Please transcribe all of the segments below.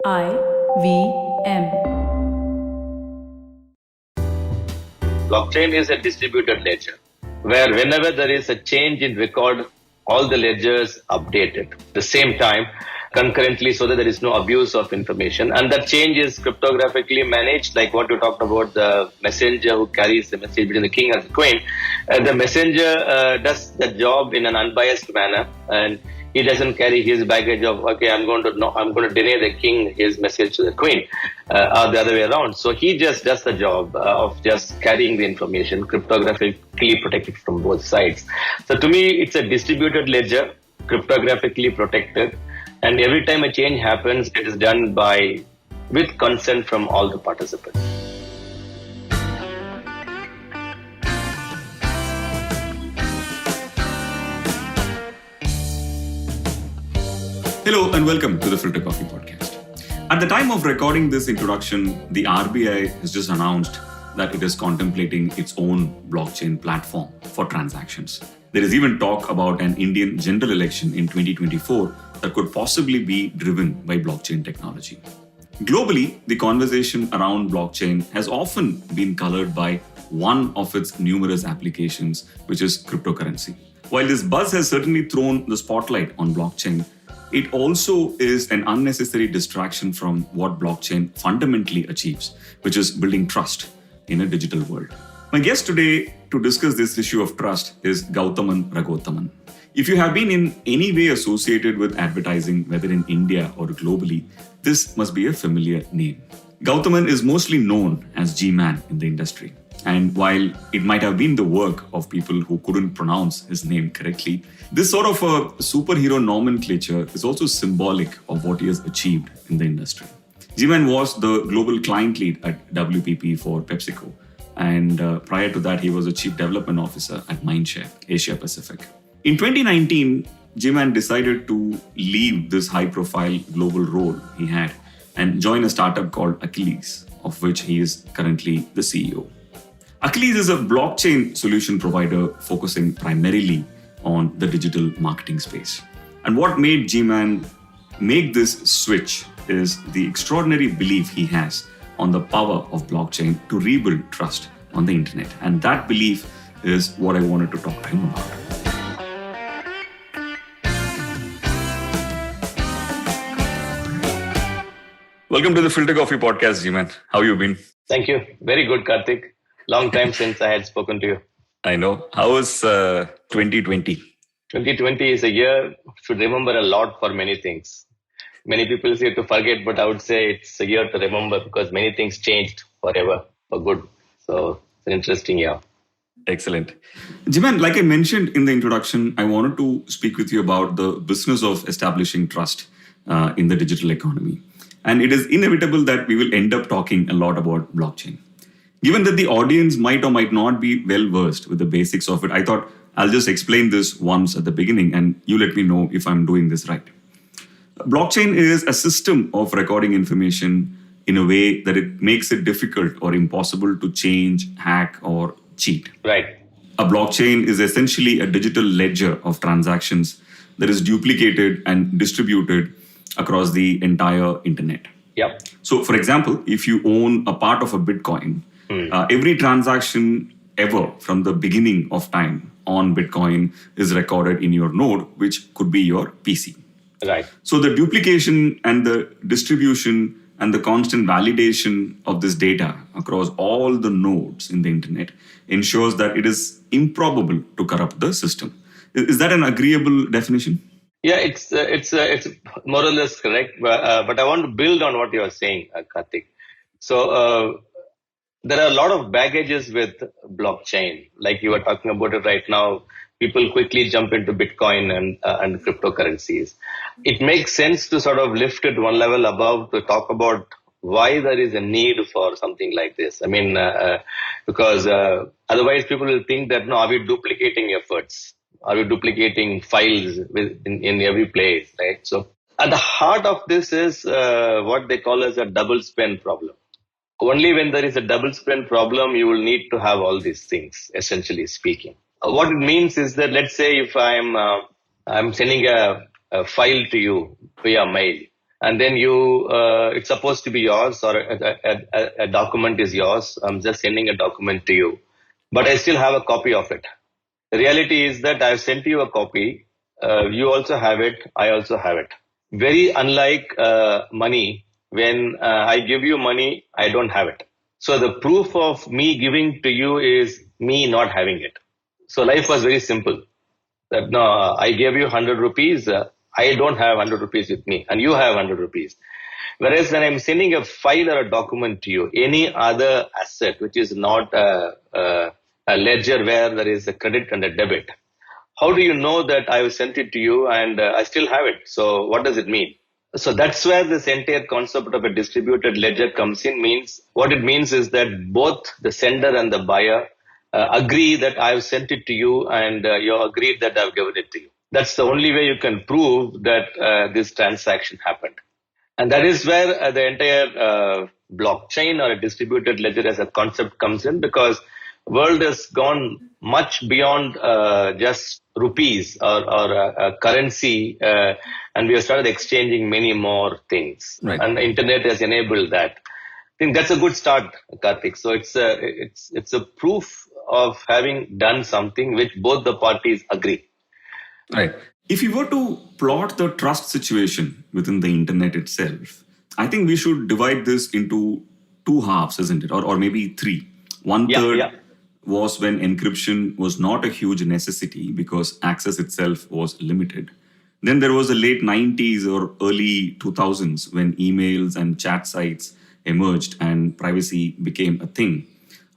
IVM. Blockchain is a distributed ledger where whenever there is a change in record, all the ledgers update it at the same time concurrently so that there is no abuse of information. And that change is cryptographically managed, like what you talked about, the messenger who carries the message between the king and the queen. The messenger does the job in an unbiased manner, and he doesn't carry his baggage of I'm going to deny the king his message to the queen, or the other way around. So he just does the job of just carrying the information, cryptographically protected from both sides. So to me, it's a distributed ledger, cryptographically protected, and every time a change happens, it is done with consent from all the participants. Hello and welcome to the Filter Coffee Podcast. At the time of recording this introduction, the RBI has just announced that it is contemplating its own blockchain platform for transactions. There is even talk about an Indian general election in 2024 that could possibly be driven by blockchain technology. Globally, the conversation around blockchain has often been colored by one of its numerous applications, which is cryptocurrency. While this buzz has certainly thrown the spotlight on blockchain, it also is an unnecessary distraction from what blockchain fundamentally achieves, which is building trust in a digital world. My guest today to discuss this issue of trust is Gautaman Raghotaman. If you have been in any way associated with advertising, whether in India or globally, this must be a familiar name. Gautaman is mostly known as G-Man in the industry. And while it might have been the work of people who couldn't pronounce his name correctly, this sort of a superhero nomenclature is also symbolic of what he has achieved in the industry. G-Man was the global client lead at WPP for PepsiCo. And prior to that, he was a chief development officer at Mindshare, Asia Pacific. In 2019, G-Man decided to leave this high-profile global role he had and join a startup called Achilles, of which he is currently the CEO. Achilles is a blockchain solution provider focusing primarily on the digital marketing space. And what made G-Man make this switch is the extraordinary belief he has on the power of blockchain to rebuild trust on the internet. And that belief is what I wanted to talk to him about. Welcome to the Filter Coffee Podcast, G-Man. How have you been? Thank you. Very good, Karthik. Long time since I had spoken to you. I know. How was 2020? 2020 is a year should remember a lot for many things. Many people say to forget, but I would say it's a year to remember because many things changed forever for good. So it's an interesting year. Excellent. G-Man, like I mentioned in the introduction, I wanted to speak with you about the business of establishing trust in the digital economy. And it is inevitable that we will end up talking a lot about blockchain. Given that the audience might or might not be well versed with the basics of it, I thought I'll just explain this once at the beginning and you let me know if I'm doing this right. Blockchain is a system of recording information in a way that it makes it difficult or impossible to change, hack, or cheat. Right. A blockchain is essentially a digital ledger of transactions that is duplicated and distributed across the entire internet. Yep. So, for example, if you own a part of a Bitcoin, every transaction ever from the beginning of time on Bitcoin is recorded in your node, which could be your PC. Right. So the duplication and the distribution and the constant validation of this data across all the nodes in the internet ensures that it is improbable to corrupt the system. Is that an agreeable definition? Yeah, it's more or less correct. But I want to build on what you are saying, Karthik. So there are a lot of baggages with blockchain. Like you were talking about it right now, people quickly jump into Bitcoin and cryptocurrencies. It makes sense to sort of lift it one level above to talk about why there is a need for something like this. I mean, because otherwise people will think that, no, are we duplicating efforts? Are we duplicating files in every place, right? So at the heart of this is what they call as a double spend problem. Only when there is a double spend problem, you will need to have all these things, essentially speaking. What it means is that, let's say if I'm sending a file to you via mail, and then it's supposed to be yours, or a document is yours. I'm just sending a document to you, but I still have a copy of it. The reality is that I've sent you a copy. You also have it. I also have it. Very unlike money. When I give you money, I don't have it. So the proof of me giving to you is me not having it. So life was very simple. That no, I gave you 100 rupees. I don't have 100 rupees with me, and you have 100 rupees. Whereas when I'm sending a file or a document to you, any other asset which is not a ledger where there is a credit and a debit, how do you know that I have sent it to you and I still have it? So what does it mean? So that's where this entire concept of a distributed ledger comes in. Means what it means is that both the sender and the buyer agree that I've sent it to you, and you agreed that I've given it to you. That's the only way you can prove that this transaction happened. And that is where the entire blockchain or a distributed ledger as a concept comes in, because world has gone much beyond just rupees or a currency, and we have started exchanging many more things. Right. And the internet has enabled that. I think that's a good start, Karthik. So it's a proof of having done something which both the parties agree. Right. If you were to plot the trust situation within the internet itself, I think we should divide this into two halves, isn't it? Or maybe three. One third was when encryption was not a huge necessity because access itself was limited. Then there was the late 90s or early 2000s when emails and chat sites emerged and privacy became a thing.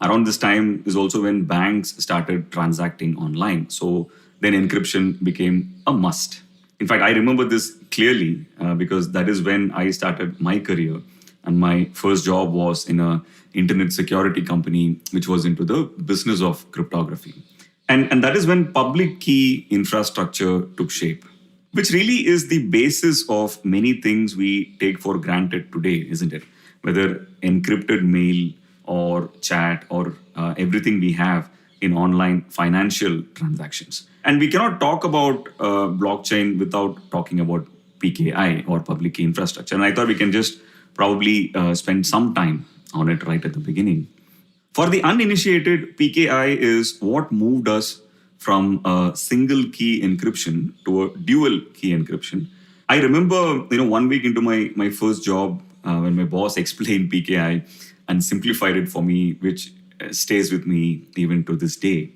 Around this time is also when banks started transacting online. So then encryption became a must. In fact, I remember this clearly because that is when I started my career. And my first job was in an internet security company, which was into the business of cryptography. And that is when public key infrastructure took shape, which really is the basis of many things we take for granted today, isn't it? Whether encrypted mail or chat or everything we have in online financial transactions. And we cannot talk about blockchain without talking about PKI or public key infrastructure. And I thought we can just probably spend some time on it right at the beginning. For the uninitiated, PKI is what moved us from a single key encryption to a dual key encryption. I remember, 1 week into my first job, when my boss explained PKI and simplified it for me, which stays with me even to this day.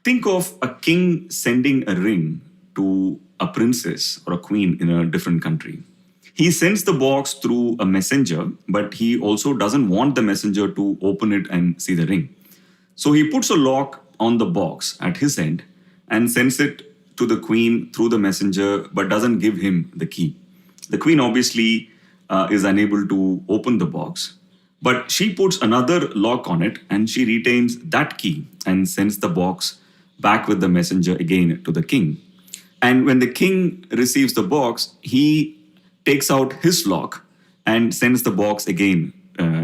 Think of a king sending a ring to a princess or a queen in a different country. He sends the box through a messenger, but he also doesn't want the messenger to open it and see the ring. So he puts a lock on the box at his end and sends it to the queen through the messenger, but doesn't give him the key. The queen obviously is unable to open the box, but she puts another lock on it and she retains that key and sends the box back with the messenger again to the king. And when the king receives the box, he takes out his lock and sends the box again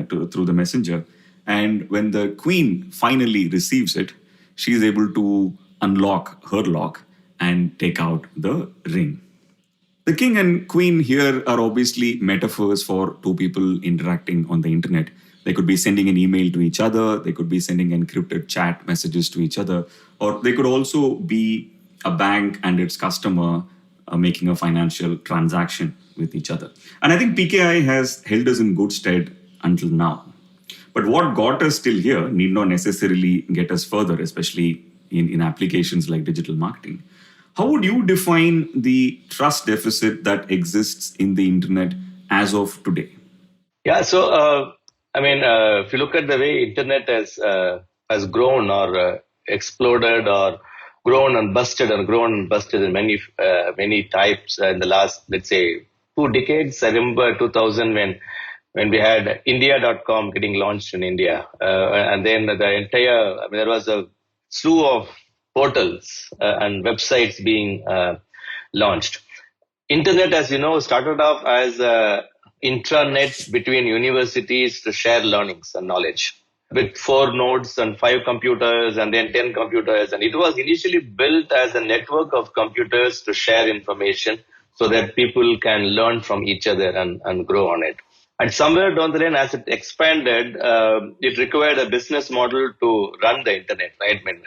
through the messenger. And when the queen finally receives it, she is able to unlock her lock and take out the ring. The king and queen here are obviously metaphors for two people interacting on the internet. They could be sending an email to each other, they could be sending encrypted chat messages to each other, or they could also be a bank and its customer making a financial transaction with each other. And I think PKI has held us in good stead until now. But what got us still here need not necessarily get us further, especially in applications like digital marketing. How would you define the trust deficit that exists in the internet as of today? Yeah, so if you look at the way internet has grown or exploded or grown and busted in many types in the last, let's say, 2 decades. I remember 2000 when we had India.com getting launched in India, and then there was a slew of portals and websites being launched. Internet, as you know, started off as intranets between universities to share learnings and knowledge, with 4 nodes and 5 computers and then 10 computers. And it was initially built as a network of computers to share information so that people can learn from each other and grow on it. And somewhere down the line, as it expanded, it required a business model to run the internet, right? I mean,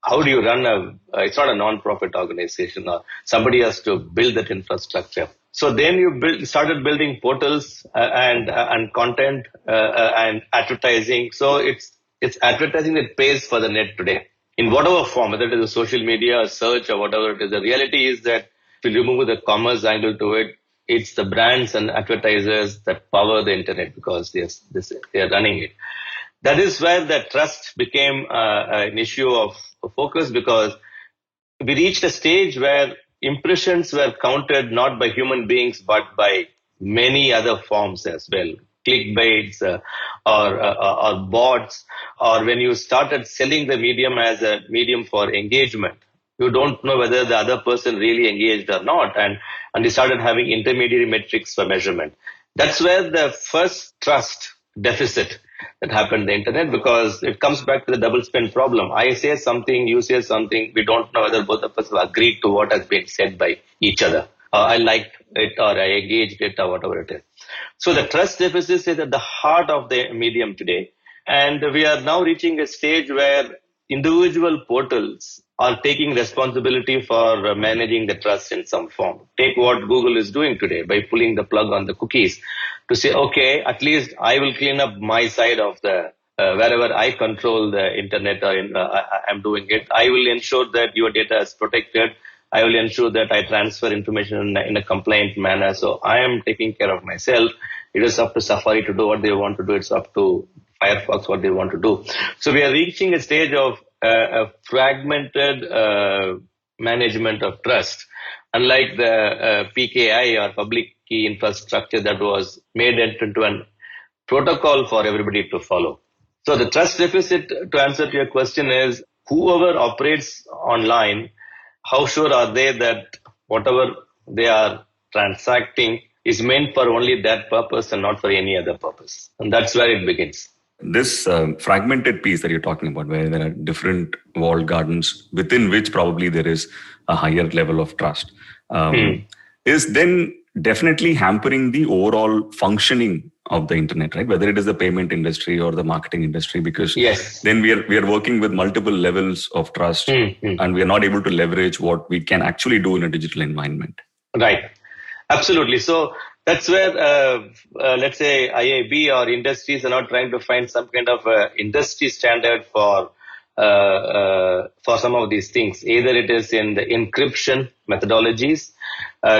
how do you run it's not a non-profit organization, or somebody has to build that infrastructure. So then you started building portals and content and advertising. So it's advertising that pays for the net today in whatever form, whether it is a social media or search or whatever it is. The reality is that if you remove the commerce angle to it, it's the brands and advertisers that power the internet because they are running it. That is where the trust became an issue of focus, because we reached a stage where impressions were counted not by human beings but by many other forms as well. Clickbaits or bots, or when you started selling the medium as a medium for engagement, you don't know whether the other person really engaged or not, and you started having intermediary metrics for measurement. That's where the first trust deficit that happened in the internet, because it comes back to the double spend problem. I say something, you say something, we don't know whether both of us have agreed to what has been said by each other. I liked it or I engaged it or whatever it is. So the trust deficit is at the heart of the medium today. And we are now reaching a stage where individual portals are taking responsibility for managing the trust in some form. Take what Google is doing today by pulling the plug on the cookies to say, okay, at least I will clean up my side of the wherever I control the internet or I'm doing it. I will ensure that your data is protected. I will ensure that I transfer information in a compliant manner. So I am taking care of myself. It is up to Safari to do what they want to do. It's up to Firefox what they want to do. So we are reaching a stage of a fragmented management of trust, unlike the PKI or public key infrastructure that was made into a protocol for everybody to follow. So the trust deficit, to answer to your question, is whoever operates online, how sure are they that whatever they are transacting is meant for only that purpose and not for any other purpose? And that's where it begins. This fragmented piece that you're talking about, where there are different walled gardens within which probably there is a higher level of trust, is then definitely hampering the overall functioning of the internet, right? Whether it is the payment industry or the marketing industry, because then we are working with multiple levels of trust and we are not able to leverage what we can actually do in a digital environment. Right. Absolutely. So that's where, let's say, IAB or industries are now trying to find some kind of industry standard for some of these things. Either it is in the encryption methodologies.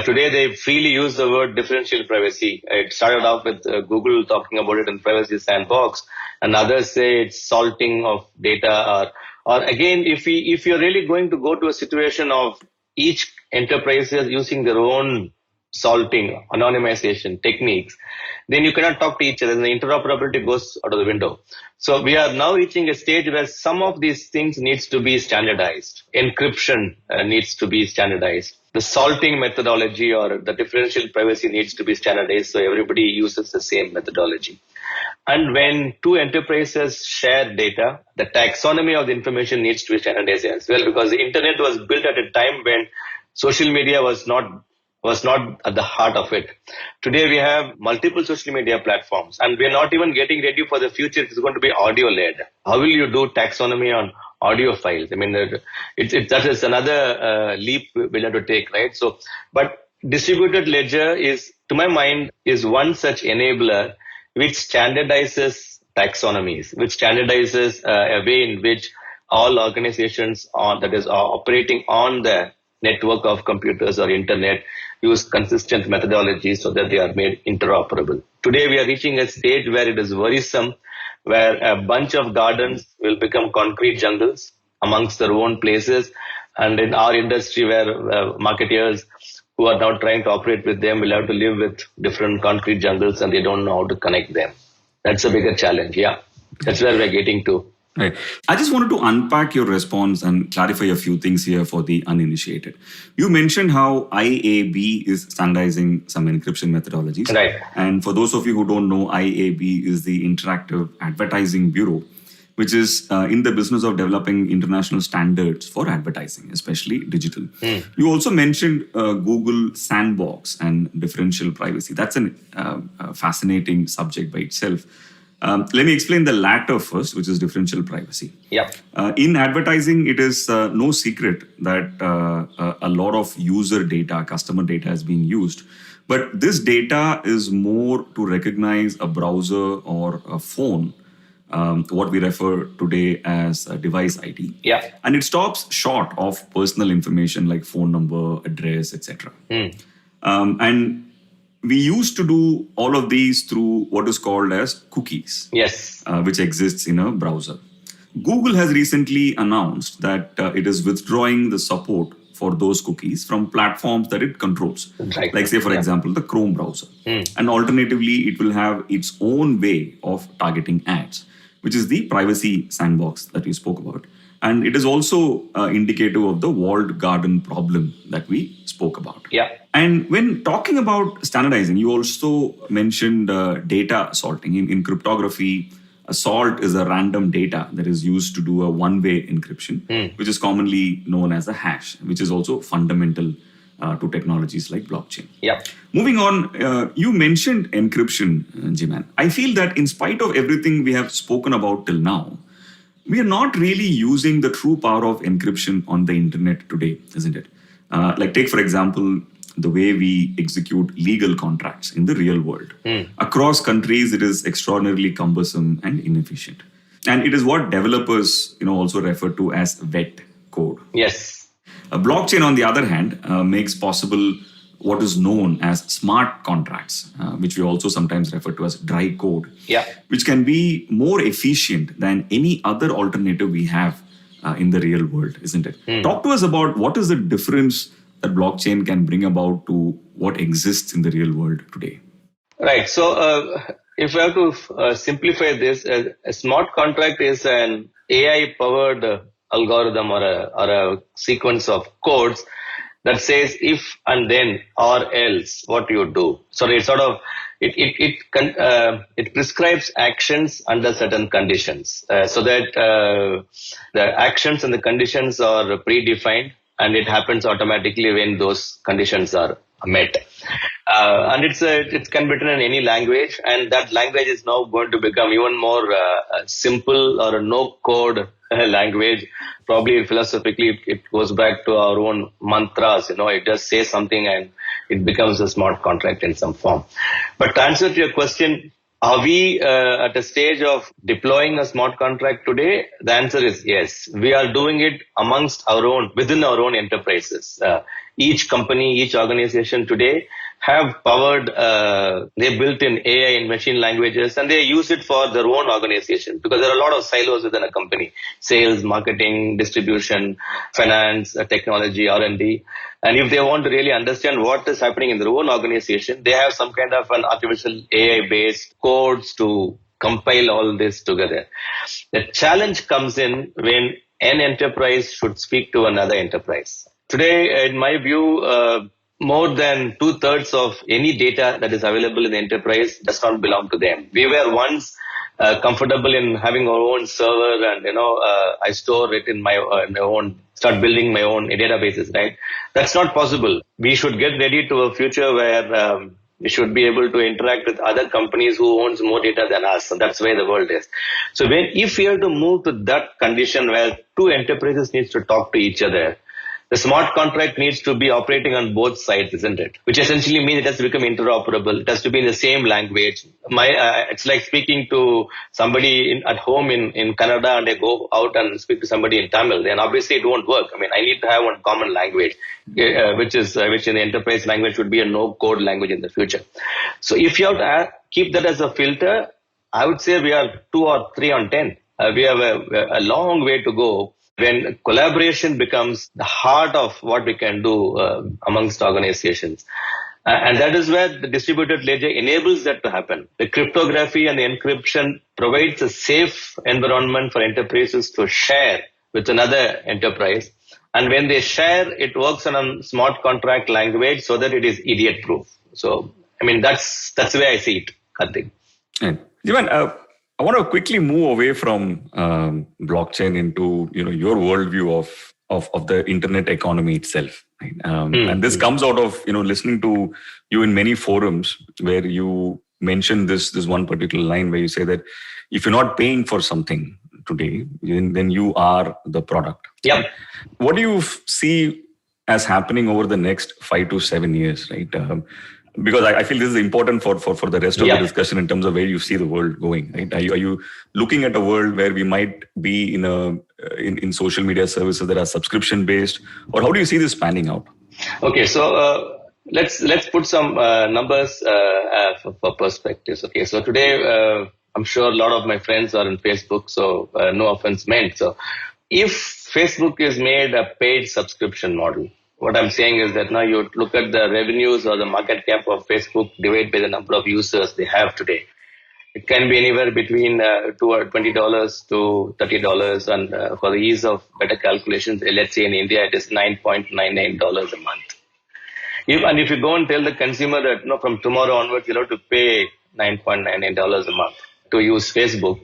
Today, they freely use the word differential privacy. It started off with Google talking about it in Privacy Sandbox, and others say it's salting of data. Or again, if you're really going to go to a situation of each enterprise using their own salting, anonymization techniques, then you cannot talk to each other and the interoperability goes out of the window. So we are now reaching a stage where some of these things needs to be standardized. Encryption needs to be standardized. The salting methodology or the differential privacy needs to be standardized so everybody uses the same methodology. And when two enterprises share data, the taxonomy of the information needs to be standardized as well, because the internet was built at a time when social media was not at the heart of it. Today we have multiple social media platforms and we're not even getting ready for the future. It's going to be audio led. How will you do taxonomy on audio files? I mean, that is another leap we'll have to take, right? So, but distributed ledger is, to my mind, is one such enabler which standardizes taxonomies, which standardizes a way in which all organizations are operating on the network of computers or internet use consistent methodologies so that they are made interoperable. Today we are reaching a stage where it is worrisome, where a bunch of gardens will become concrete jungles amongst their own places. And in our industry where marketeers who are now trying to operate with them will have to live with different concrete jungles and they don't know how to connect them. That's a bigger challenge. Yeah, that's where we're getting to. Right. I just wanted to unpack your response and clarify a few things here for the uninitiated. You mentioned how IAB is standardizing some encryption methodologies. Right. And for those of you who don't know, IAB is the Interactive Advertising Bureau, which is in the business of developing international standards for advertising, especially digital. You also mentioned Google Sandbox and differential privacy. That's a fascinating subject by itself. Let me explain the latter first, which is differential privacy. Yeah. In advertising, it is no secret that a lot of user data, customer data is being used. But this data is more to recognize a browser or a phone, what we refer today as a device ID. Yeah. And it stops short of personal information like phone number, address, etc. And we used to do all of these through what is called as cookies, Yes. which exists in a browser. Google has recently announced that it is withdrawing the support for those cookies from platforms that it controls. Right. Like, say, for example, the Chrome browser. And alternatively, it will have its own way of targeting ads, which is the privacy sandbox that we spoke about. And it is also indicative of the walled garden problem that we spoke about. Yeah. And when talking about standardizing, you also mentioned data salting. In cryptography, a salt is a random data that is used to do a one-way encryption, which is commonly known as a hash, which is also fundamental to technologies like blockchain. Yeah. Moving on, you mentioned encryption, Jiman. I feel that in spite of everything we have spoken about till now, we are not really using the true power of encryption on the internet today, isn't it? Like, take, for example, the way we execute legal contracts in the real world. Across countries, it is extraordinarily cumbersome and inefficient. And it is what developers, also refer to as wet code. Yes. A blockchain, on the other hand, makes possible what is known as smart contracts, which we also sometimes refer to as dry code, which can be more efficient than any other alternative we have in the real world, isn't it? Talk to us about what is the difference that blockchain can bring about to what exists in the real world today. Right. So if I have to simplify this, a smart contract is an AI-powered algorithm or a sequence of codes that says if and then or else what you do. So it sort of it prescribes actions under certain conditions, so that the actions and the conditions are predefined, and it happens automatically when those conditions are met. And it can be written in any language, and that language is now going to become even more simple, or a no-code language. Probably philosophically, it goes back to our own mantras. It just says something and it becomes a smart contract in some form. But to answer to your question, are we at a stage of deploying a smart contract today? The answer is yes. We are doing it within our own enterprises. Each company, each organization today have they built in AI and machine languages, and they use it for their own organization, because there are a lot of silos within a company: sales, marketing, distribution, finance, technology, R&D. And if they want to really understand what is happening in their own organization, they have some kind of an artificial AI-based codes to compile all this together. The challenge comes in when an enterprise should speak to another enterprise. Today, in my view, more than 2/3 of any data that is available in the enterprise does not belong to them. We were once comfortable in having our own server, and I store it in my own, start building my own databases, right? That's not possible. We should get ready to a future where we should be able to interact with other companies who owns more data than us, and that's where the world is. So if we have to move to that condition where two enterprises needs to talk to each other, the smart contract needs to be operating on both sides, isn't it? Which essentially means it has to become interoperable. It has to be in the same language. It's like speaking to somebody at home in Canada, and they go out and speak to somebody in Tamil. Then obviously it won't work. I need to have one common language, which in the enterprise language would be a no-code language in the future. So if you have to keep that as a filter, I would say we are 2 or 3 on 10. We have a long way to go when collaboration becomes the heart of what we can do amongst organizations. And that is where the distributed ledger enables that to happen. The cryptography and the encryption provides a safe environment for enterprises to share with another enterprise. And when they share, it works on a smart contract language so that it is idiot-proof. So, that's the way I see it, Karthik. Jivan, I want to quickly move away from blockchain into your worldview of the internet economy itself. Right? And this comes out of listening to you in many forums where you mention this one particular line where you say that if you're not paying for something today, then you are the product. Yep. What do you see as happening over the next 5 to 7 years, right? Because I feel this is important for the rest of the discussion in terms of where you see the world going, right? Are you looking at a world where we might be in social media services that are subscription based, or how do you see this panning out? Okay, so let's put some numbers for perspectives. Okay, so today I'm sure a lot of my friends are on Facebook, so no offense meant. So if Facebook is made a paid subscription model, what I'm saying is that now you look at the revenues or the market cap of Facebook divided by the number of users they have today. It can be anywhere between $20 to $30, and for the ease of better calculations, let's say in India it is $9.99 a month. If you go and tell the consumer that from tomorrow onwards you'll have to pay $9.99 a month to use Facebook,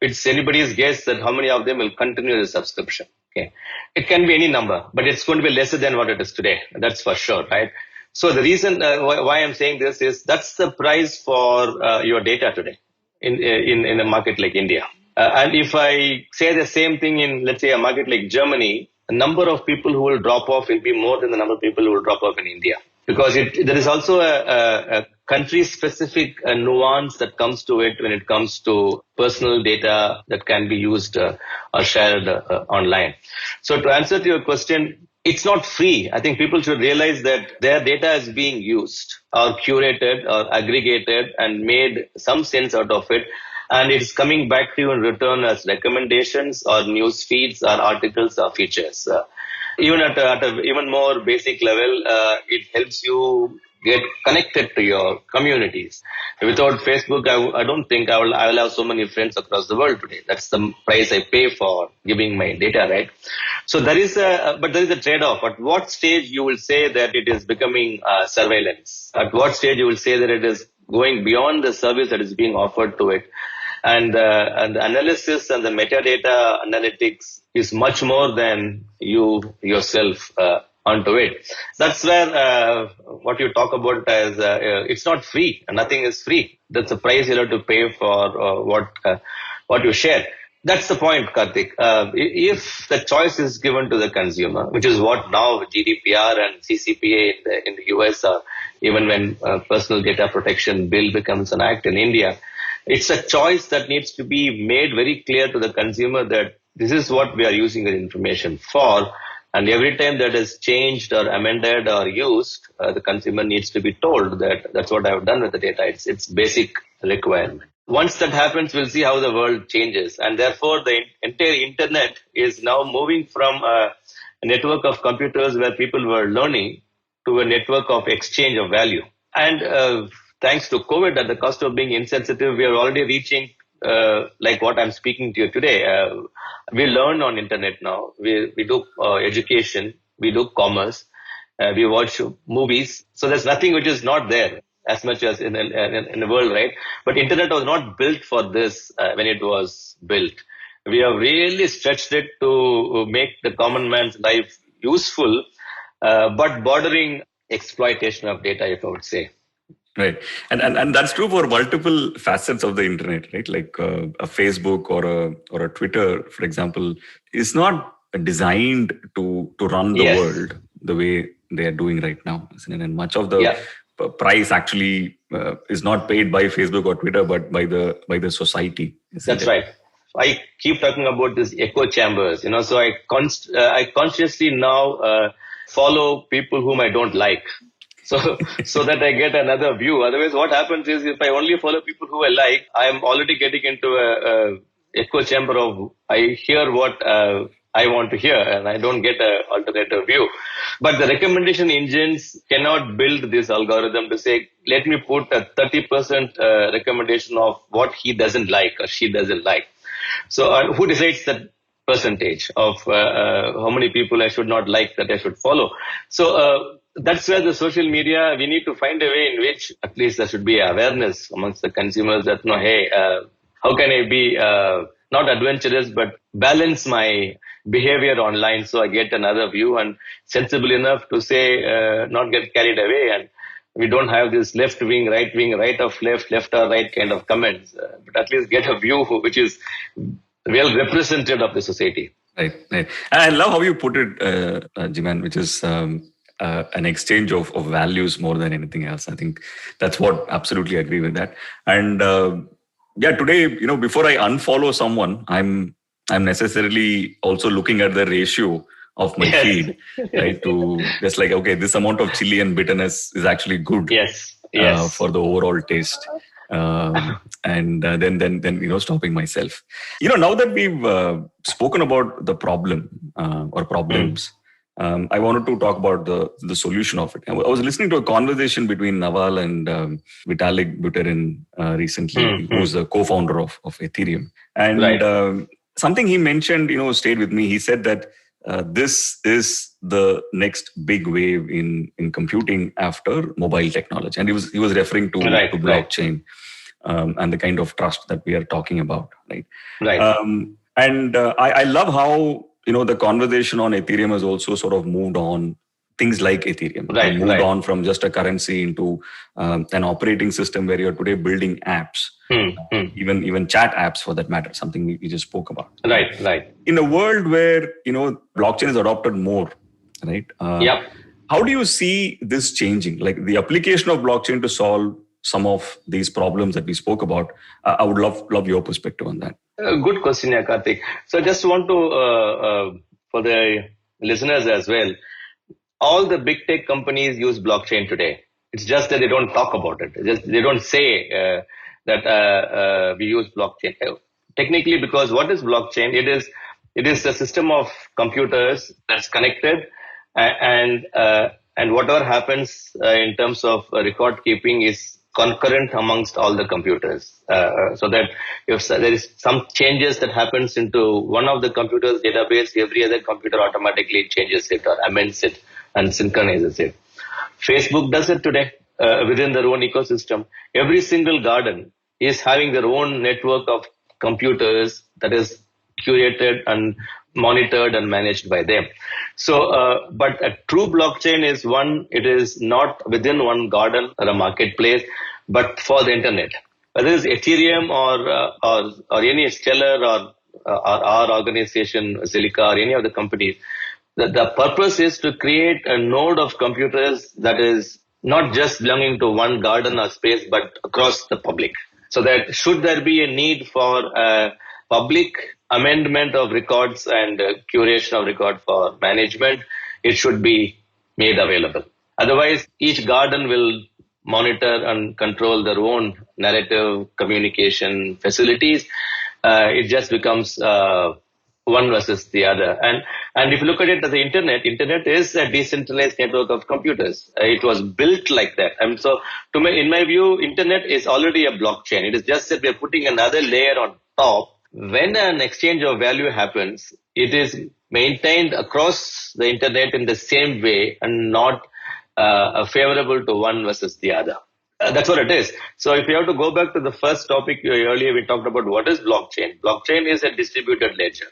it's anybody's guess that how many of them will continue the subscription. Okay, it can be any number, but it's going to be lesser than what it is today. That's for sure, right? So the reason why I'm saying this is that's the price for your data today in a market like India. And if I say the same thing in, let's say, a market like Germany, the number of people who will drop off will be more than the number of people who will drop off in India. Because there is also a country-specific nuance that comes to it when it comes to personal data that can be used or shared online. So to answer to your question, it's not free. I think people should realize that their data is being used or curated or aggregated and made some sense out of it. And it's coming back to you in return as recommendations or news feeds or articles or features. Even at a even more basic level, it helps you get connected to your communities. Without Facebook, I don't think I will have so many friends across the world today. That's the price I pay for giving my data, right? So there is a trade-off. At what stage you will say that it is becoming surveillance? At what stage you will say that it is going beyond the service that is being offered to it? And the analysis and the metadata analytics is much more than you yourself onto it. That's where what you talk about as it's not free. Nothing is free. That's the price you have to pay for what you share. That's the point, Karthik. If the choice is given to the consumer, which is what now GDPR and CCPA in the US are, even when personal data protection bill becomes an act in India, it's a choice that needs to be made very clear to the consumer that this is what we are using the information for. And every time that is changed or amended or used, the consumer needs to be told that that's what I've done with the data. It's basic requirement. Once that happens, we'll see how the world changes. And therefore, the entire internet is now moving from a network of computers where people were learning to a network of exchange of value. And thanks to COVID, at the cost of being insensitive, we are already reaching like what I'm speaking to you today. We learn on internet now. We do education. We do commerce. We watch movies. So there's nothing which is not there as much as in the world, right? But internet was not built for this when it was built. We have really stretched it to make the common man's life useful, but bordering exploitation of data, if I would say. Right. And that's true for multiple facets of the internet, right? Like a Facebook or a Twitter, for example, is not designed to run the world the way they are doing right now. And much of the price actually is not paid by Facebook or Twitter, but by the society. That's right. I keep talking about this echo chambers, so I consciously now follow people whom I don't like. So that I get another view. Otherwise, what happens is if I only follow people who I like, I am already getting into a echo chamber of I hear what I want to hear and I don't get an alternative view. But the recommendation engines cannot build this algorithm to say, let me put a 30% recommendation of what he doesn't like or she doesn't like. So who decides that percentage of how many people I should not like that I should follow? So that's where the social media, we need to find a way in which at least there should be awareness amongst the consumers that, hey, how can I be not adventurous, but balance my behavior online so I get another view and sensible enough to say, not get carried away, and we don't have this left wing, right of left, left or right kind of comments, but at least get a view which is well represented of the society. Right. And I love how you put it, Jiman, which is an exchange of values more than anything else. I think that's what absolutely agree with that. And today, before I unfollow someone, I'm necessarily also looking at the ratio of my feed, right? To just like, okay, this amount of chili and bitterness is actually good for the overall taste. And then stopping myself. Now that we've spoken about the problem or problems, I wanted to talk about the solution of it. I was listening to a conversation between Naval and Vitalik Buterin recently, who's a co-founder of Ethereum. And something he mentioned, stayed with me. He said that this is the next big wave in computing after mobile technology, and he was referring to blockchain and the kind of trust that we are talking about, right? I love how the conversation on Ethereum has also sort of moved on. Things like Ethereum moved on from just a currency into an operating system where you're today building apps, even chat apps for that matter, something we just spoke about. Right. In a world where, blockchain is adopted more, right? How do you see this changing? Like the application of blockchain to solve some of these problems that we spoke about. I would love your perspective on that. Good question, Karthik. So I just want to, for the listeners as well, all the big tech companies use blockchain today. It's just that they don't talk about it. They don't say that we use blockchain. Technically, because what is blockchain? It is a system of computers that's connected, and whatever happens in terms of record keeping is concurrent amongst all the computers. So that if there is some changes that happens into one of the computers' database, every other computer automatically changes it or amends it and synchronizes it. Facebook does it today within their own ecosystem. Every single garden is having their own network of computers that is curated and monitored and managed by them. So, but a true blockchain is one, it is not within one garden or a marketplace, but for the internet. Whether it's Ethereum or any Stellar or our organization, Zilliqa, or any of the companies, the purpose is to create a node of computers that is not just belonging to one garden or space, but across the public. So that should there be a need for public amendment of records and curation of record for management, it should be made available. Otherwise, each garden will monitor and control their own narrative communication facilities. It just becomes one versus the other. And if you look at it as the internet is a decentralized network of computers. It was built like that. And so in my view, internet is already a blockchain. It is just that we are putting another layer on top. When an exchange of value happens, it is maintained across the internet in the same way and not favorable to one versus the other. That's what it is. So if you have to go back to the first topic earlier, we talked about what is blockchain. Blockchain is a distributed ledger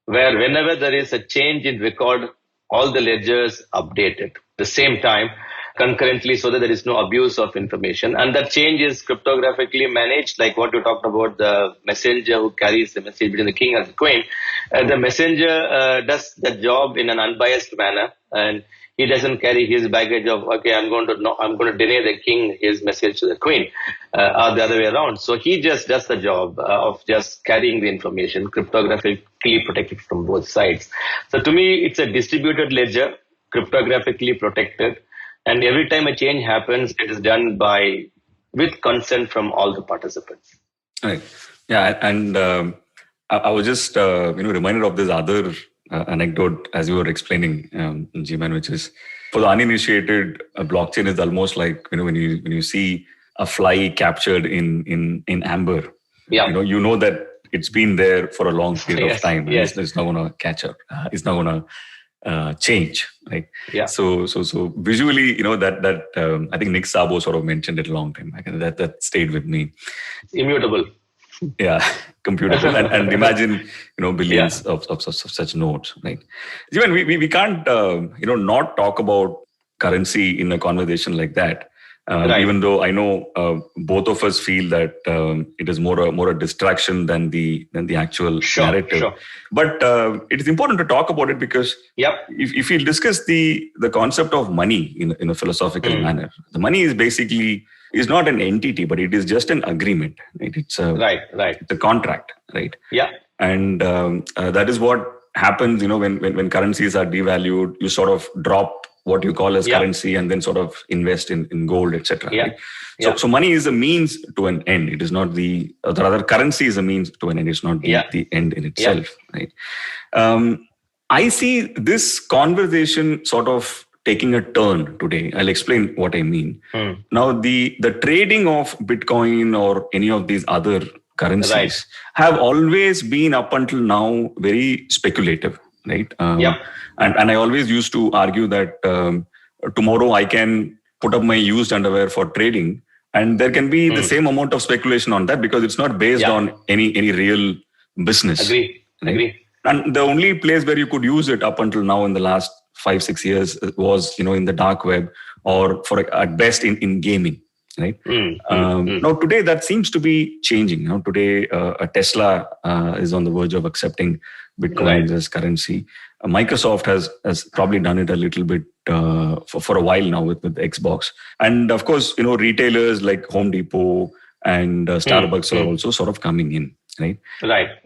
where whenever there is a change in record, all the ledgers update it at the same time concurrently so that there is no abuse of information. And that change is cryptographically managed, like what you talked about, the messenger who carries the message between the king and the queen. The messenger does the job in an unbiased manner, and he doesn't carry his baggage of, okay, I'm going to deny the king his message to the queen, or the other way around. So he just does the job of just carrying the information, cryptographically protected from both sides. So to me, it's a distributed ledger, cryptographically protected. And every time a change happens, it is done with consent from all the participants. Right. Yeah. And I was just, reminded of this other anecdote as you were explaining, Jiman, which is for the uninitiated, blockchain is almost like, when you see a fly captured in amber, you know that it's been there for a long period of time. Yes. It's not going to catch up. It's not going to change, right? Yeah. So visually, that I think Nick Szabo sort of mentioned it a long time back, and that stayed with me. Immutable. Yeah, computable. And imagine, billions of such nodes, right? Even we can't, not talk about currency in a conversation like that. Right. Even though I know both of us feel that it is more a distraction than the actual narrative. Sure. But it is important to talk about it because if we discuss the concept of money in a philosophical manner, the money is basically is not an entity, but it is just an agreement. Right? It's a It's a contract, right? Yeah. And that is what happens. When currencies are devalued, you sort of drop what you call as currency and then sort of invest in gold, etc. Yeah. Right? So money is a means to an end. It is not rather currency is a means to an end. It's not the end in itself, right? I see this conversation sort of taking a turn today. I'll explain what I mean. Now, the trading of Bitcoin or any of these other currencies have always been up until now very speculative, right? And I always used to argue that tomorrow I can put up my used underwear for trading, and there can be the same amount of speculation on that because it's not based on any real business. Agree. And the only place where you could use it up until now in the last 5-6 years was, in the dark web or at best in gaming, right? Now today that seems to be changing. Today a Tesla is on the verge of accepting Bitcoin as currency. Microsoft has probably done it a little bit for a while now with Xbox, and of course retailers like Home Depot and Starbucks are also sort of coming in, right?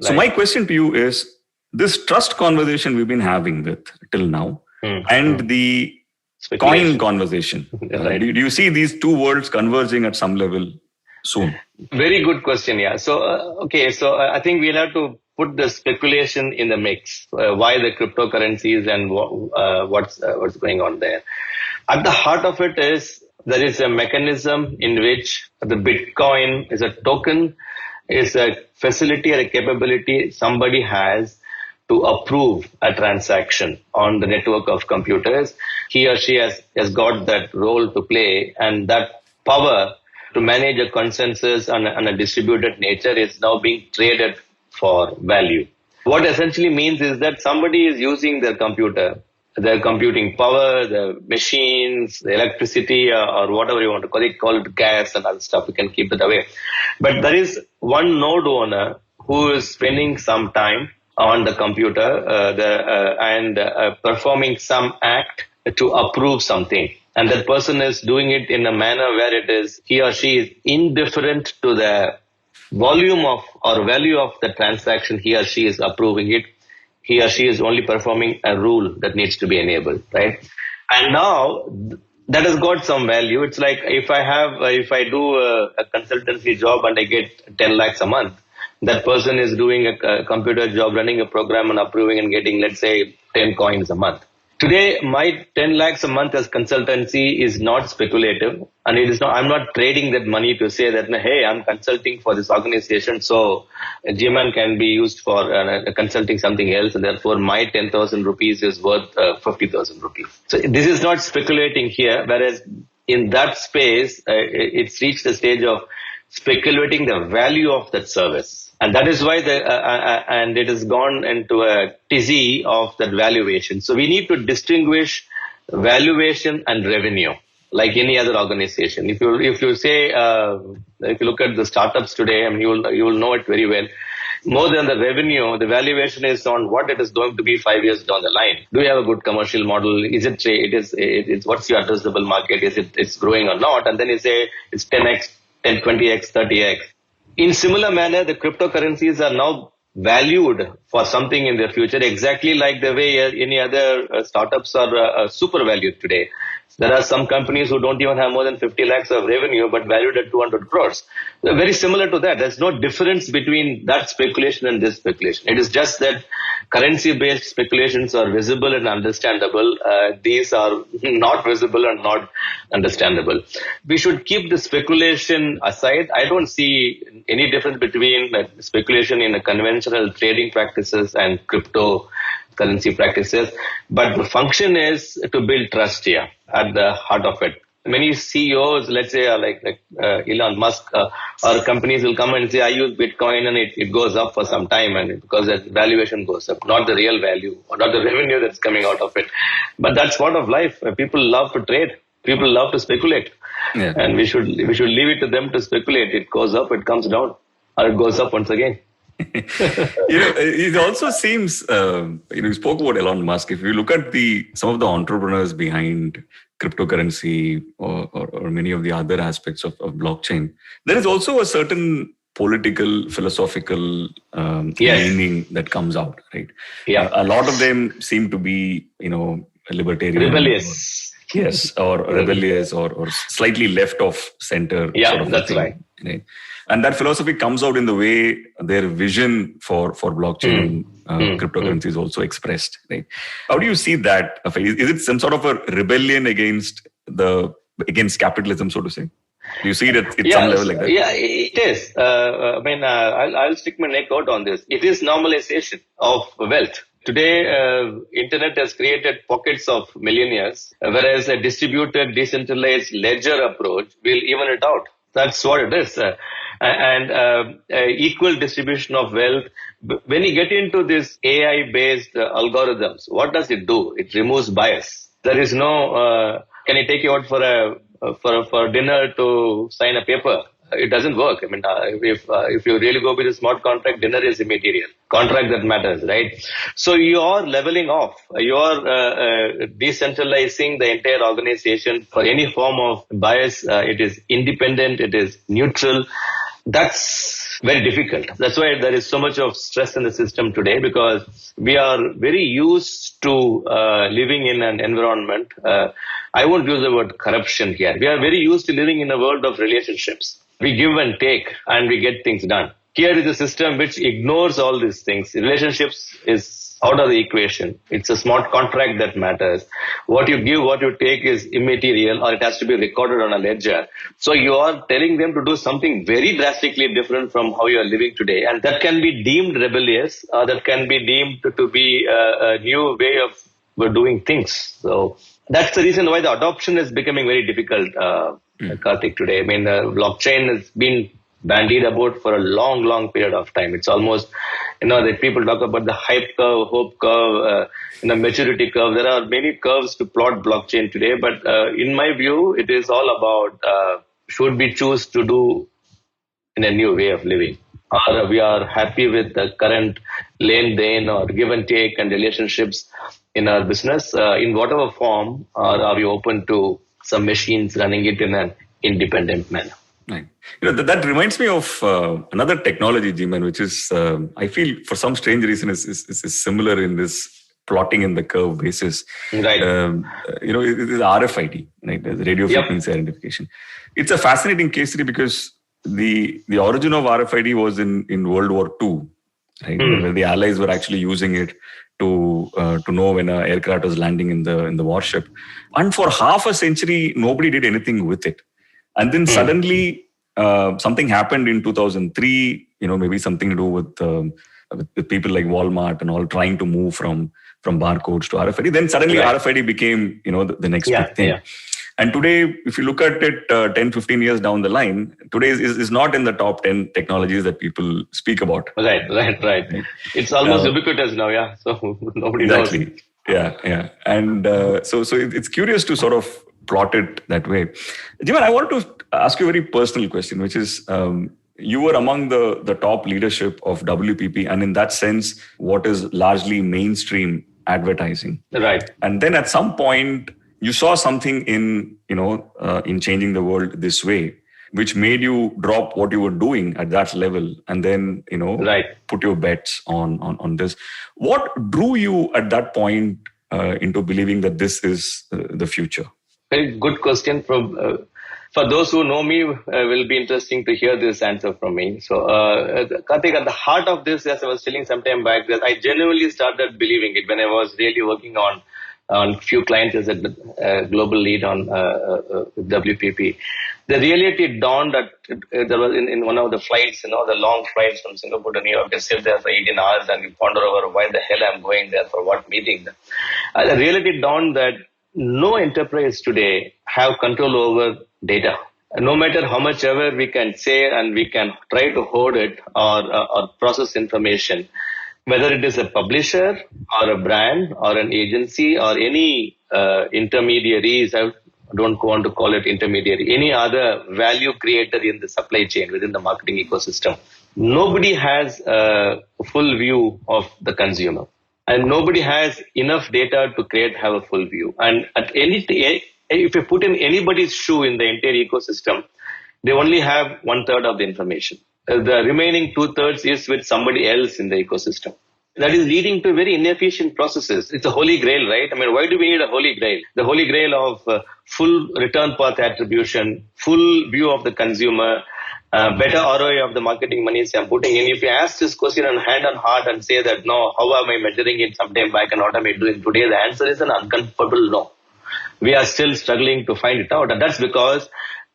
So my question to you is, this trust conversation we've been having till now, and the coin conversation. Do you see these two worlds converging at some level soon? Very good question. Yeah. So So I think we'll have to put the speculation in the mix. Why the cryptocurrencies and what's going on there? At the heart of it is there is a mechanism in which the Bitcoin is a token, is a facility or a capability somebody has to approve a transaction on the network of computers. He or she has got that role to play, and that power to manage a consensus on a distributed nature is now being traded for value. What essentially means is that somebody is using their computer, their computing power, the machines, the electricity, or whatever you want to call it gas and other stuff. You can keep it away. But there is one node owner who is spending some time on the computer and performing some act to approve something. And that person is doing it in a manner where he or she is indifferent to the volume of or value of the transaction he or she is approving it. He or she is only performing a rule that needs to be enabled, right? And now that has got some value. It's like if I do a consultancy job and I get 10 lakhs a month, that person is doing a computer job, running a program and approving and getting, let's say, 10 coins a month. Today, my 10 lakhs a month as consultancy is not speculative, and I'm not trading that money to say that, hey, I'm consulting for this organization, so GMAN can be used for consulting something else, and therefore my 10,000 rupees is worth 50,000 rupees. So this is not speculating here, whereas in that space, it's reached the stage of speculating the value of that service. And that is why and it has gone into a tizzy of that valuation. So we need to distinguish valuation and revenue, like any other organization. If you say, if you look at the startups today, I mean, you will know it very well. More than the revenue, the valuation is on what it is going to be 5 years down the line. Do you have a good commercial model? Is it's what's your addressable market? It's growing or not? And then you say it's 10x, 10, 20x, 30x. In similar manner, the cryptocurrencies are now valued for something in the future, exactly like the way any other startups are super valued today. There are some companies who don't even have more than 50 lakhs of revenue, but valued at 200 crores. They're very similar to that. There's no difference between that speculation and this speculation. It is just that currency-based speculations are visible and understandable. These are not visible and not understandable. We should keep the speculation aside. I don't see any difference between speculation in the conventional trading practices and cryptocurrency practices. But the function is to build trust here at the heart of it. many CEOs, let's say Elon Musk, or companies will come and say, I use Bitcoin, and it goes up for some time, and because the valuation goes up, not the real value or not the revenue that's coming out of it. But that's part of life. People love to trade. People love to speculate. Yeah. And we should leave it to them to speculate. It goes up, it comes down, or it goes up once again. It also seems, you spoke about Elon Musk. If you look at some of the entrepreneurs behind cryptocurrency or many of the other aspects of blockchain, there is also a certain political, philosophical leaning that comes out, right? Yeah. A lot of them seem to be, libertarian. Rebellious. Yes, or rebellious or slightly left of center. Yeah, sort of that's thing, right? And that philosophy comes out in the way their vision for blockchain cryptocurrency is also expressed, right? How do you see that? Is it some sort of a rebellion against capitalism, so to say? Do you see it at some level like that? Yeah, it is. I'll stick my neck out on this. It is normalization of wealth. Today, internet has created pockets of millionaires, whereas a distributed, decentralized ledger approach will even it out. That's what it is. Equal distribution of wealth. When you get into this AI-based algorithms, what does it do? It removes bias. There is no, can I take you out for dinner to sign a paper? It doesn't work. If you really go with a smart contract, dinner is immaterial. Contract that matters, right? So you are leveling off. You are decentralizing the entire organization for any form of bias. It is independent. It is neutral. That's very difficult. That's why there is so much of stress in the system today, because we are very used to living in an environment. I won't use the word corruption here. We are very used to living in a world of relationships. We give and take and we get things done. Here is a system which ignores all these things. Relationships is out of the equation. It's a smart contract that matters. What you give, what you take is immaterial, or it has to be recorded on a ledger. So you are telling them to do something very drastically different from how you are living today. And that can be deemed rebellious, or that can be deemed to be a new way of doing things. So that's the reason why the adoption is becoming very difficult, Karthik, today. Blockchain has been bandied about for a long, long period of time. It's almost, that people talk about the hype curve, hope curve, maturity curve. There are many curves to plot blockchain today, but in my view, it is all about should we choose to do in a new way of living, or we are happy with the current lane or give and take and relationships in our business in whatever form, or are we open to some machines running it in an independent manner? Right. That reminds me of another technology, G-Man, which is, I feel for some strange reason is similar in this plotting in the curve basis. Right. It is RFID, right? The radio frequency identification. It's a fascinating case study because the origin of RFID was in World War II, right? Where the Allies were actually using it to know when an aircraft was landing in the warship. And for half a century, nobody did anything with it. And then suddenly something happened in 2003, maybe something to do with people like Walmart and all trying to move from barcodes to RFID. Then suddenly RFID became, the next big thing. Yeah. And today, if you look at it 10, 15 years down the line, today is not in the top 10 technologies that people speak about. Right. It's almost ubiquitous now, yeah. So nobody knows. Yeah. And so it's curious to sort of plot it that way. Jivan, I want to ask you a very personal question, which is, you were among the top leadership of WPP, and in that sense, what is largely mainstream advertising. Right. And then at some point, you saw something in changing the world this way, which made you drop what you were doing at that level, and then put your bets on this. What drew you at that point into believing that this is the future? Very good question. For those who know me, will be interesting to hear this answer from me. So, Karthik, at the heart of this, as I was telling some time back, that I genuinely started believing it when I was really working on few clients as a global lead on WPP. The reality dawned that there was in one of the flights, the long flights from Singapore to New York, they sit there for 18 hours and you ponder over why the hell I'm going there, for what meeting. The reality dawned that no enterprise today have control over data. No matter how much ever we can say and we can try to hoard it or process information, whether it is a publisher or a brand or an agency or any intermediaries, I don't want to call it intermediary, any other value creator in the supply chain within the marketing ecosystem. Nobody has a full view of the consumer, and nobody has enough data to have a full view. And if you put in anybody's shoe in the entire ecosystem, they only have 1/3 of the information. The remaining 2/3 is with somebody else in the ecosystem. That is leading to very inefficient processes. It's a holy grail, right? I mean, why do we need a holy grail? The holy grail of full return path attribution, full view of the consumer, better ROI of the marketing monies I'm putting in. If you ask this question on hand on heart and say that, no, how am I measuring it sometime back and what am I doing today? The answer is an uncomfortable no. We are still struggling to find it out. And that's because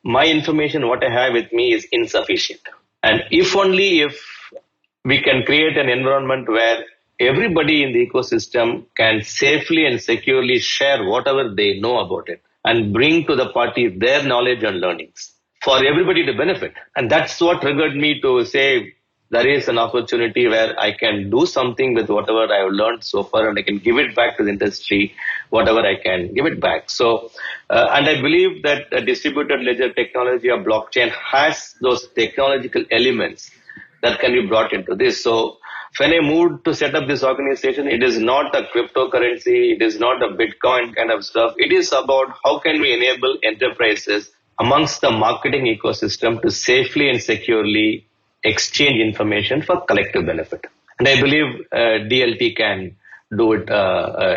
my information, what I have with me, is insufficient. And if we can create an environment where everybody in the ecosystem can safely and securely share whatever they know about it and bring to the party their knowledge and learnings for everybody to benefit. And that's what triggered me to say there is an opportunity where I can do something with whatever I have learned so far and I can give it back to the industry, whatever I can give it back. So, and I believe that a distributed ledger technology or blockchain has those technological elements that can be brought into this. So when I moved to set up this organization, it is not a cryptocurrency, it is not a Bitcoin kind of stuff. It is about how can we enable enterprises amongst the marketing ecosystem to safely and securely exchange information for collective benefit. And I believe DLT can do it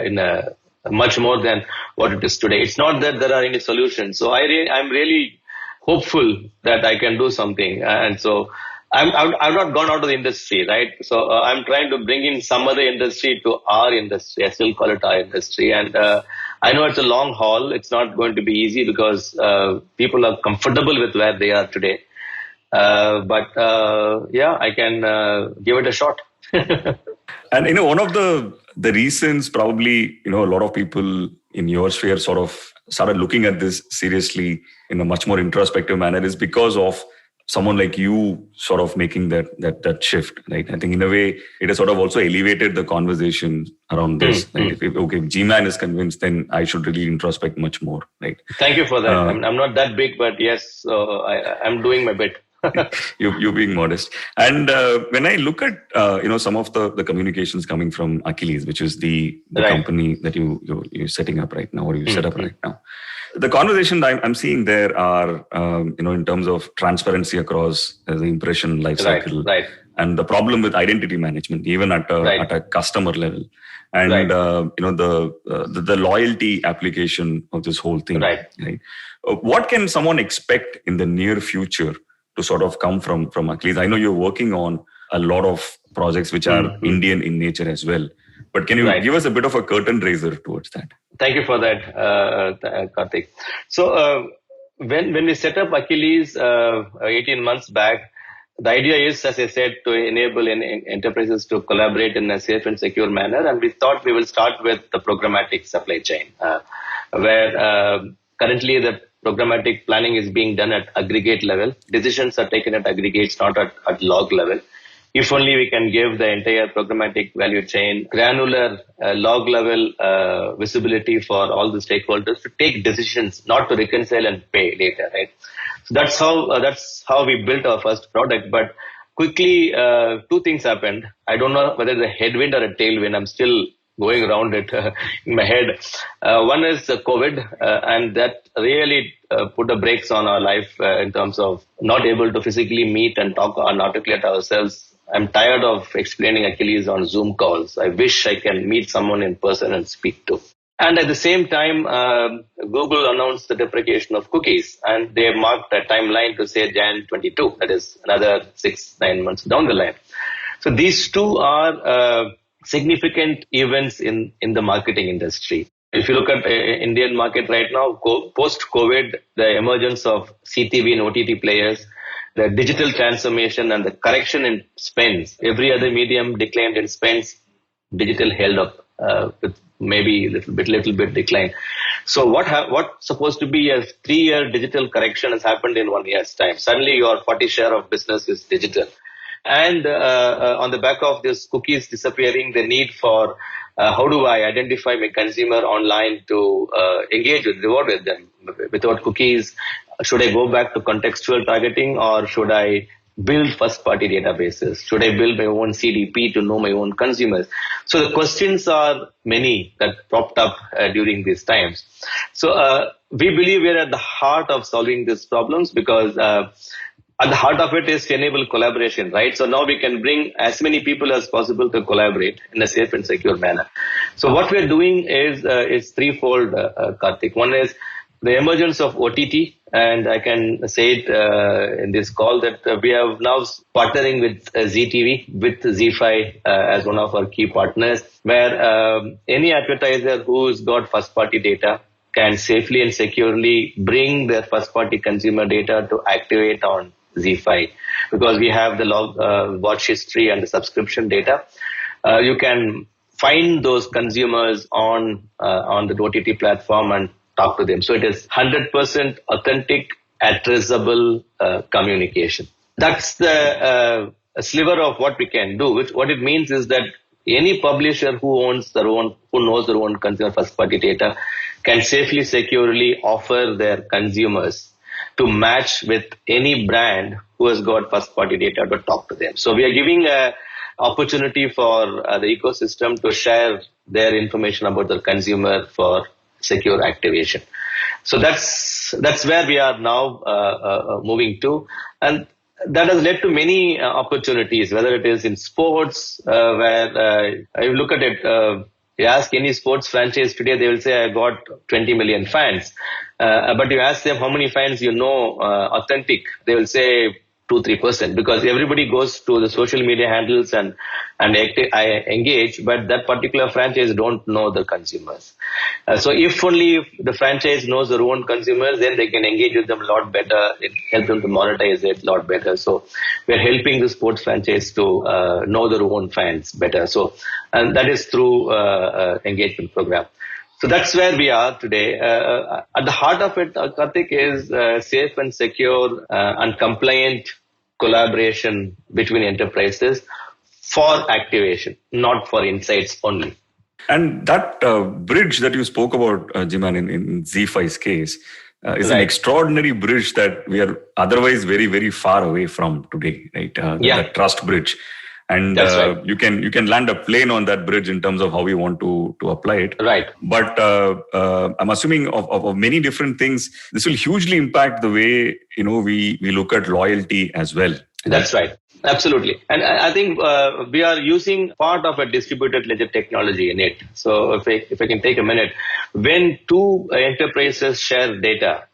in a much more than what it is today. It's not that there are any solutions. So I'm really hopeful that I can do something. And so I've not gone out of the industry, right? So I'm trying to bring in some other industry to our industry. I still call it our industry. And I know it's a long haul. It's not going to be easy because people are comfortable with where they are today. But I can give it a shot. And one of the reasons probably a lot of people in your sphere sort of started looking at this seriously in a much more introspective manner is because of someone like you sort of making that shift, right? I think in a way it has sort of also elevated the conversation around this. Right? If G-Man is convinced, then I should really introspect much more, right? Thank you for that. I'm not that big, but yes, I'm doing my bit. You're being modest. And when I look at some of the communications coming from Achilles, which is the company that you're setting up right now, or you set up right now, the conversation that I'm seeing there are in terms of transparency across the impression lifecycle, and the problem with identity management, even at a customer level, and the loyalty application of this whole thing. Right. What can someone expect in the near future to sort of come from Achilles? I know you're working on a lot of projects which are Indian in nature as well. But can you give us a bit of a curtain raiser towards that? Thank you for that, Karthik. So when we set up Achilles 18 months back, the idea is, as I said, to enable enterprises to collaborate in a safe and secure manner. And we thought we will start with the programmatic supply chain, where currently the programmatic planning is being done at aggregate level. Decisions are taken at aggregates, not at log level. If only we can give the entire programmatic value chain granular log level visibility for all the stakeholders to take decisions, not to reconcile and pay later, right? So that's how we built our first product. But quickly, two things happened. I don't know whether it's a headwind or a tailwind. I'm still going around it in my head. One is COVID, and that really put the brakes on our life in terms of not able to physically meet and talk and articulate ourselves. I'm tired of explaining Achilles on Zoom calls. I wish I can meet someone in person and speak to. And at the same time, Google announced the deprecation of cookies, and they marked a timeline to say Jan 22. That is another 6-9 months down the line. So these two are significant events in the marketing industry. If you look at Indian market right now, post-COVID, the emergence of CTV and OTT players, the digital transformation and the correction in spends. Every other medium declined in spends, digital held up with maybe little bit decline. So what's supposed to be a 3-year digital correction has happened in 1 year's time. Suddenly your 40 share of business is digital. And on the back of this cookies disappearing, the need for how do I identify my consumer online to engage with, reward with them without cookies? Should I go back to contextual targeting, or should I build first-party databases? Should I build my own CDP to know my own consumers? So the questions are many that popped up during these times. So we believe we're at the heart of solving these problems, because at the heart of it is to enable collaboration, right? So now we can bring as many people as possible to collaborate in a safe and secure manner. So what we're doing is threefold, Karthik. One is the emergence of OTT, and I can say it in this call that we have now partnering with ZTV, with ZEE5 as one of our key partners, where any advertiser who's got first-party data can safely and securely bring their first-party consumer data to activate on ZEE5, because we have the log, watch history and the subscription data. You can find those consumers on the OTT platform and talk to them. So it is 100% authentic, addressable communication. That's the sliver of what we can do. What it means is that any publisher who knows their own consumer first-party data can safely, securely offer their consumers to match with any brand who has got first-party data to talk to them. So we are giving an opportunity for the ecosystem to share their information about their consumer for secure activation. So that's where we are now moving to. And that has led to many opportunities, whether it is in sports, where I look at it, you ask any sports franchise today, they will say, I got 20 million fans. But you ask them how many fans you know authentic, they will say 2-3%, because everybody goes to the social media handles and engage, but that particular franchise don't know the consumers. So if only the franchise knows their own consumers, then they can engage with them a lot better. It helps them to monetize it a lot better. So we're helping the sports franchise to know their own fans better. So, and that is through engagement program. So that's where we are today. At the heart of it, Karthik, is safe and secure and compliant collaboration between enterprises for activation, not for insights only. And that bridge that you spoke about, Jiman, in ZEE5's case, is an extraordinary bridge that we are otherwise very, very far away from today, right? That trust bridge. And right. you can land a plane on that bridge in terms of how we want to apply it. Right. But I'm assuming of many different things, this will hugely impact the way we look at loyalty as well. That's right. Absolutely. And I think we are using part of a distributed ledger technology in it. So if I can take a minute, when two enterprises share data,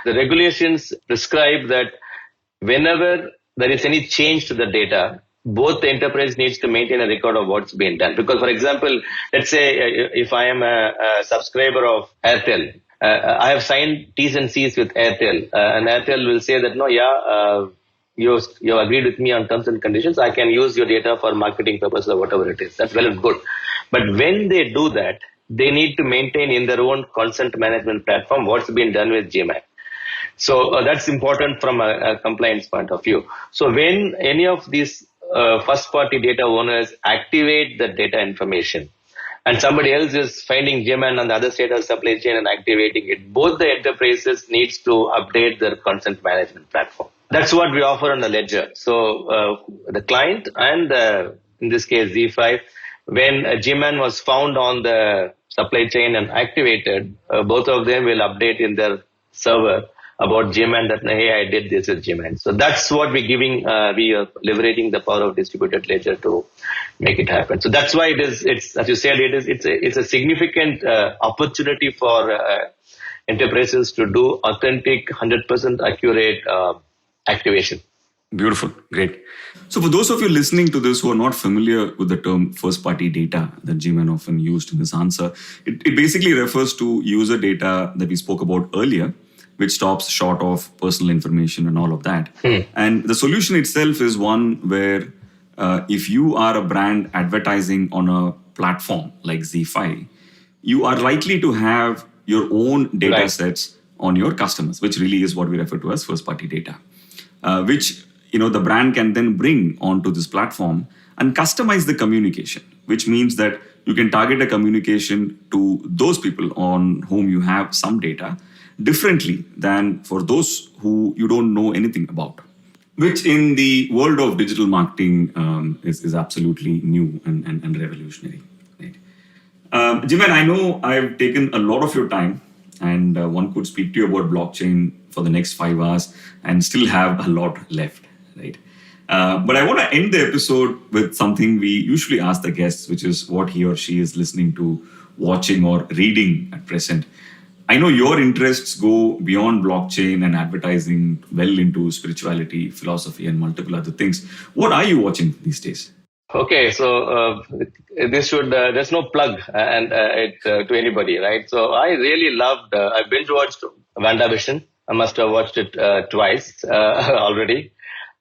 the regulations prescribe that whenever there is any change to the data, both the enterprise needs to maintain a record of what's been done. Because, for example, let's say if I am a subscriber of Airtel, I have signed T's and C's with Airtel, and Airtel will say that, no, you agreed with me on terms and conditions. I can use your data for marketing purposes or whatever it is. That's well and good. But when they do that, they need to maintain in their own consent management platform what's been done with GMAC. So that's important from a compliance point of view. So when any of these first-party data owners activate the data information, and somebody else is finding GMAN on the other side of supply chain and activating it, both the enterprises needs to update their consent management platform. That's what we offer on the ledger. So the client and in this case ZEE5, when GMAN was found on the supply chain and activated, both of them will update in their server about GMAN that, hey, I did this with GMAN. So that's what we're giving. We are leveraging the power of distributed ledger to make it happen. So that's why it's as you said, it's a significant opportunity for enterprises to do authentic, 100% accurate activation. Beautiful. Great. So for those of you listening to this who are not familiar with the term first-party data that GMAN often used in this answer, it basically refers to user data that we spoke about earlier, which stops short of personal information and all of that. And the solution itself is one where if you are a brand advertising on a platform like ZeeFi, you are likely to have your own data sets on your customers, which really is what we refer to as first-party data, which the brand can then bring onto this platform and customize the communication, which means that you can target a communication to those people on whom you have some data differently than for those who you don't know anything about, which in the world of digital marketing is absolutely new and revolutionary. Right? Jiman, I know I've taken a lot of your time, and one could speak to you about blockchain for the next 5 hours and still have a lot left, right? But I want to end the episode with something we usually ask the guests, which is what he or she is listening to, watching, or reading at present. I know your interests go beyond blockchain and advertising, well into spirituality, philosophy, and multiple other things. What are you watching these days? Okay, so there's no plug to anybody, right? So I really loved, I binge watched WandaVision. I must have watched it twice already.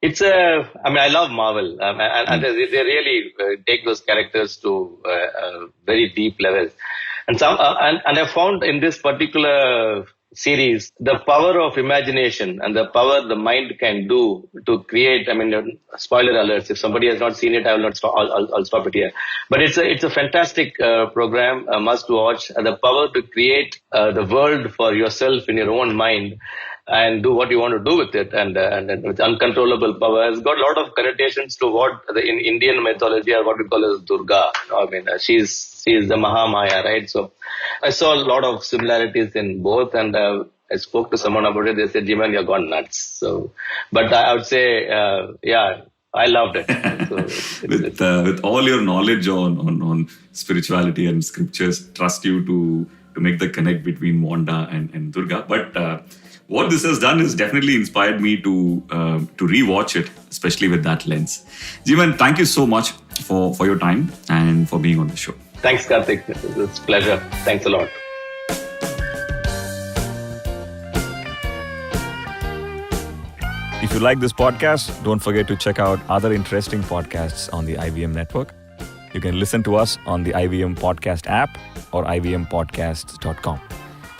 I love Marvel, and they really take those characters to very deep levels. And I found in this particular series the power of imagination and the power the mind can do to create. Spoiler alerts. If somebody has not seen it, I will not stop. I'll stop it here. But it's a fantastic program, a must watch. The power to create the world for yourself in your own mind and do what you want to do with it, and with uncontrollable power. It's got a lot of connotations to what in Indian mythology or what we call as Durga. She's the Mahamaya, right? So I saw a lot of similarities in both, and I spoke to someone about it. They said, "Jiman, you're gone nuts." So, but I would say, I loved it. So with all your knowledge on spirituality and scriptures, trust you to make the connect between Wanda and Durga. But what this has done is definitely inspired me to rewatch it, especially with that lens. Jiman, thank you so much for your time and for being on the show. Thanks, Karthik. It's a pleasure. Thanks a lot. If you like this podcast, don't forget to check out other interesting podcasts on the IVM network. You can listen to us on the IVM Podcast app or ivmpodcasts.com.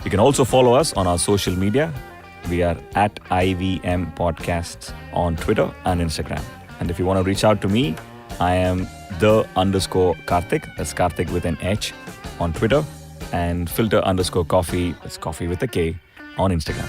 You can also follow us on our social media. We are at IVM Podcasts on Twitter and Instagram. And if you want to reach out to me, I am _Karthik, that's Karthik with an H, on Twitter, and filter_coffee, that's coffee with a K, on Instagram.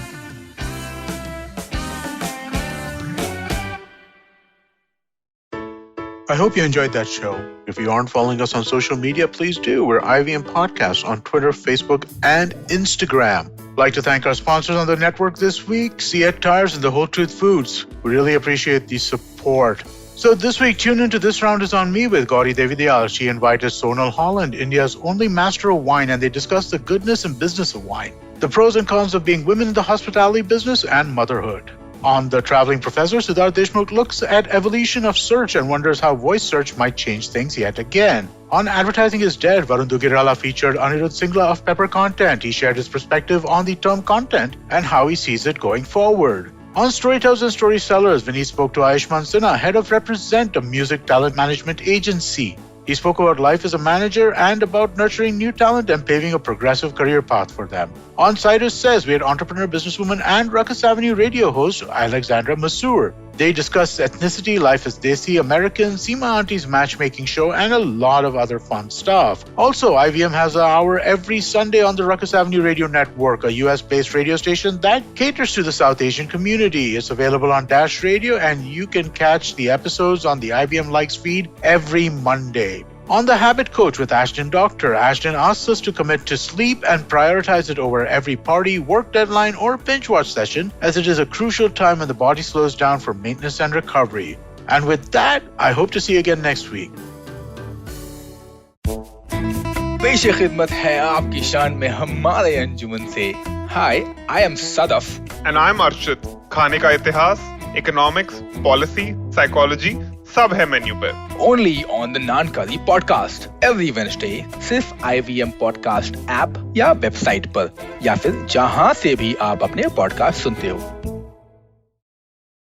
I hope you enjoyed that show. If you aren't following us on social media, please do. We're IVM Podcasts on Twitter, Facebook, and Instagram. I'd like to thank our sponsors on the network this week, Siet Tires and the Whole Truth Foods. We really appreciate the support. So this week, tune into This Round is on Me with Gauri Devidayal. She invited Sonal Holland, India's only master of wine, and they discussed the goodness and business of wine, the pros and cons of being women in the hospitality business, and motherhood. On The Traveling Professor, Siddharth Deshmukh looks at evolution of search and wonders how voice search might change things yet again. On Advertising is Dead, Varun Dugirala featured Anirudh Singla of Pepper Content. He shared his perspective on the term content and how he sees it going forward. On Storytellers and Storysellers, Vinny spoke to Ayushman Sinha, head of Represent, a music talent management agency. He spoke about life as a manager and about nurturing new talent and paving a progressive career path for them. On Cyrus Says, we had entrepreneur, businesswoman, and Ruckus Avenue radio host Alexandra Masur. They discussed ethnicity, life as Desi American, Seema Auntie's matchmaking show, and a lot of other fun stuff. Also, IVM has an hour every Sunday on the Ruckus Avenue Radio Network, a US-based radio station that caters to the South Asian community. It's available on Dash Radio, and you can catch the episodes on the IVM Likes feed every Monday. On The Habit Coach with Ashton Doctor, Ashton asks us to commit to sleep and prioritize it over every party, work deadline, or binge watch session, as it is a crucial time when the body slows down for maintenance and recovery. And with that, I hope to see you again next week. पेश खिदमत है आपकी शान में हमारे अंजुमन से. Hi, I am Sadaf. And I'm Arshit. खाने का इतिहास, economics, policy, psychology, सब है मेन्यू पे. Only on the Nankari podcast every Wednesday, सिर्फ IVM podcast ऐप या वेबसाइट पर, या फिर जहां से भी आप अपने पॉडकास्ट सुनते हो.